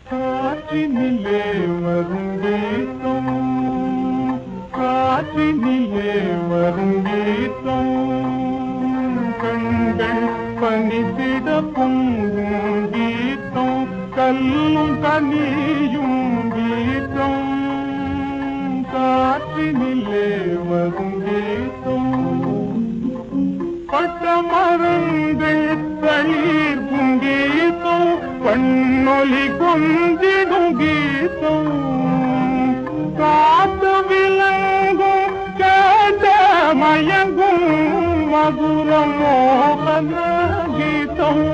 காற்றினிலே வரும் கீதம் காற்றினிலே வரும் கீதம் கண்கள் பனித்திட பொங்கும் கீதம் கல்லும் கனியும் கீதம் காற்றினிலே வரும் கீதம் பட்ட மரங்கள் தளிர்க்கும் கீதம் பண்ணொலி கொஞ்சிடும் கீதம் காத்து விளங்கும் கேட்ட மயங்கும் மதுர மோகன கீதம்